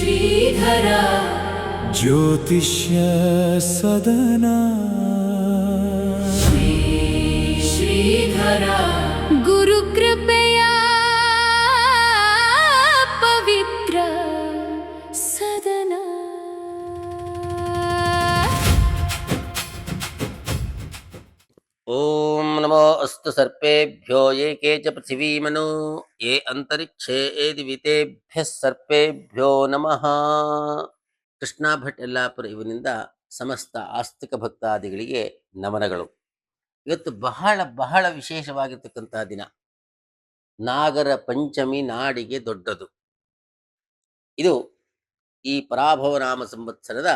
ಶ್ರೀಧರ ಜ್ಯೋತಿಷ್ಯ ಸದನ ಶ್ರೀಧರ ಗುರುಕೃಪೆಯ ಪವಿತ್ರ ಸದನ. ಓಂ ನಮೋ ಅಸ್ತು ಸರ್ಪೇಭ್ಯೋ ಯೇ ಕೇಚ ಪೃಥಿವೀಮನು ಯೇ ಅಂತರಿಕ್ಷೇ ಯೇ ದಿವಿತೇಭ್ಯಃ ಸರ್ಪೇಭ್ಯೋ ನಮಃ. ಕೃಷ್ಣ ಭಟ್ ಯಲ್ಲಾಪುರ ಇವನಿಂದ ಸಮಸ್ತ ಆಸ್ತಿಕ ಭಕ್ತಾದಿಗಳಿಗೆ ನಮನಗಳು. ಇವತ್ತು ಬಹಳ ಬಹಳ ವಿಶೇಷವಾಗಿರ್ತಕ್ಕಂತಹ ದಿನ. ನಾಗರ ಪಂಚಮಿ ನಾಡಿಗೆ ದೊಡ್ಡದು. ಇದು ಈ ಪರಾಭವ ನಾಮ ಸಂವತ್ಸರದ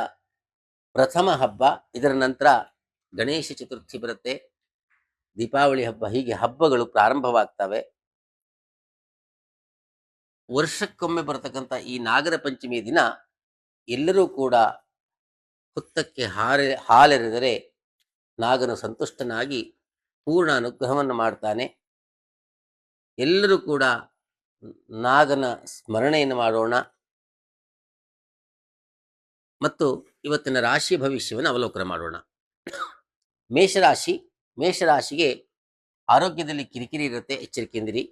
ಪ್ರಥಮ ಹಬ್ಬ. ಇದರ ನಂತರ ಗಣೇಶ ಚತುರ್ಥಿ ಬರುತ್ತೆ, ದೀಪಾವಳಿ ಹಬ್ಬ, ಹೀಗೆ ಹಬ್ಬಗಳು ಪ್ರಾರಂಭವಾಗ್ತವೆ. ವರ್ಷಕ್ಕೊಮ್ಮೆ ಬರತಕ್ಕಂಥ ಈ ನಾಗರ ಪಂಚಮಿಯ ದಿನ ಎಲ್ಲರೂ ಕೂಡ ಹುತ್ತಕ್ಕೆ ಹಾಲೆರೆದರೆ ನಾಗನು ಸಂತುಷ್ಟನಾಗಿ ಪೂರ್ಣ ಅನುಗ್ರಹವನ್ನು ಮಾಡ್ತಾನೆ. ಎಲ್ಲರೂ ಕೂಡ ನಾಗನ ಸ್ಮರಣೆಯನ್ನು ಮಾಡೋಣ ಮತ್ತು ಇವತ್ತಿನ ರಾಶಿ ಭವಿಷ್ಯವನ್ನು ಅವಲೋಕನ ಮಾಡೋಣ. ಮೇಷರಾಶಿಗೆ ಆರೋಗ್ಯದಲ್ಲಿ ಕಿರಿಕಿರಿ ಇರುತ್ತೆ, ಎಚ್ಚರಿಕೆಯಿಂದಿರಿ.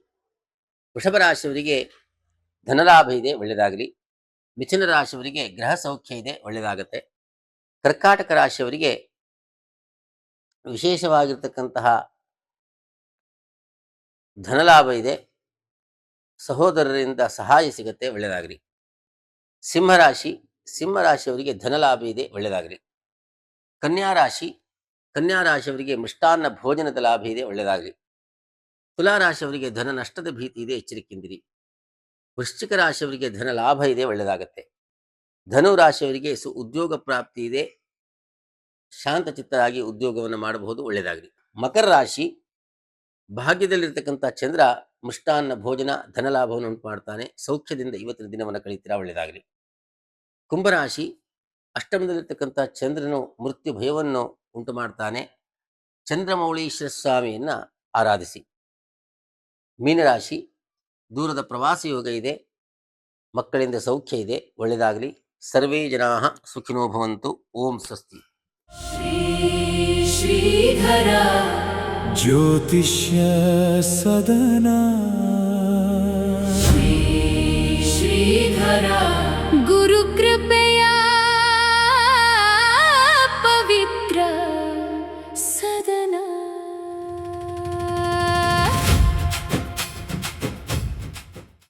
ವೃಷಭ ರಾಶಿಯವರಿಗೆ ಧನಲಾಭ ಇದೆ, ಒಳ್ಳೆಯದಾಗಲಿ. ಮಿಥುನ ರಾಶಿಯವರಿಗೆ ಗ್ರಹ ಸೌಖ್ಯ ಇದೆ, ಒಳ್ಳೆಯದಾಗತ್ತೆ. ಕರ್ಕಾಟಕ ರಾಶಿಯವರಿಗೆ ವಿಶೇಷವಾಗಿರ್ತಕ್ಕಂತಹ ಧನಲಾಭ ಇದೆ, ಸಹೋದರರಿಂದ ಸಹಾಯ ಸಿಗತ್ತೆ, ಒಳ್ಳೆಯದಾಗಲಿ. ಸಿಂಹರಾಶಿಯವರಿಗೆ ಧನಲಾಭ ಇದೆ, ಒಳ್ಳೆಯದಾಗಲಿ. ಕನ್ಯಾ ರಾಶಿಯವರಿಗೆ ಮಿಷ್ಟಾನ್ನ ಭೋಜನದ ಲಾಭ ಇದೆ, ಒಳ್ಳೆಯದಾಗಲಿ. ತುಲಾರಾಶಿಯವರಿಗೆ ಧನ ನಷ್ಟದ ಭೀತಿ ಇದೆ, ಎಚ್ಚರಿಕೆಯಿಂದಿರಿ. ವೃಶ್ಚಿಕ ರಾಶಿಯವರಿಗೆ ಧನ ಲಾಭ ಇದೆ, ಒಳ್ಳೆಯದಾಗತ್ತೆ. ಧನು ರಾಶಿಯವರಿಗೆ ಉದ್ಯೋಗ ಪ್ರಾಪ್ತಿ ಇದೆ, ಶಾಂತಚಿತ್ತರಾಗಿ ಉದ್ಯೋಗವನ್ನು ಮಾಡಬಹುದು, ಒಳ್ಳೆಯದಾಗಲಿ. ಮಕರ ರಾಶಿ, ಭಾಗ್ಯದಲ್ಲಿರ್ತಕ್ಕಂಥ ಚಂದ್ರ ಮಿಷ್ಟಾನ್ನ ಭೋಜನ ಧನಲಾಭವನ್ನು ಉಂಟು ಮಾಡ್ತಾನೆ, ಸೌಖ್ಯದಿಂದ ಇವತ್ತಿನ ದಿನವನ್ನು ಕಳೀತೀರಾ, ಒಳ್ಳೆಯದಾಗಲಿ. ಕುಂಭರಾಶಿ, ಅಷ್ಟಮದಲ್ಲಿರ್ತಕ್ಕಂಥ ಚಂದ್ರನು ಮೃತ್ಯು ಭಯವನ್ನು ಉಂಟು ಮಾಡ್ತಾನೆ, ಚಂದ್ರಮೌಳೀಶ್ವರ ಸ್ವಾಮಿಯನ್ನ ಆರಾಧಿಸಿ. ಮೀನರಾಶಿ, ದೂರದ ಪ್ರವಾಸ ಯೋಗ ಇದೆ, ಮಕ್ಕಳಿಂದ ಸೌಖ್ಯ ಇದೆ, ಒಳ್ಳೆಯದಾಗಲಿ. ಸರ್ವೇ ಜನಾಃ ಸುಖಿನೋ ಭವಂತು. ಓಂ ಸ್ವಸ್ತಿ. ಶ್ರೀಧರ ಜ್ಯೋತಿಷ್ಯ ಸದನ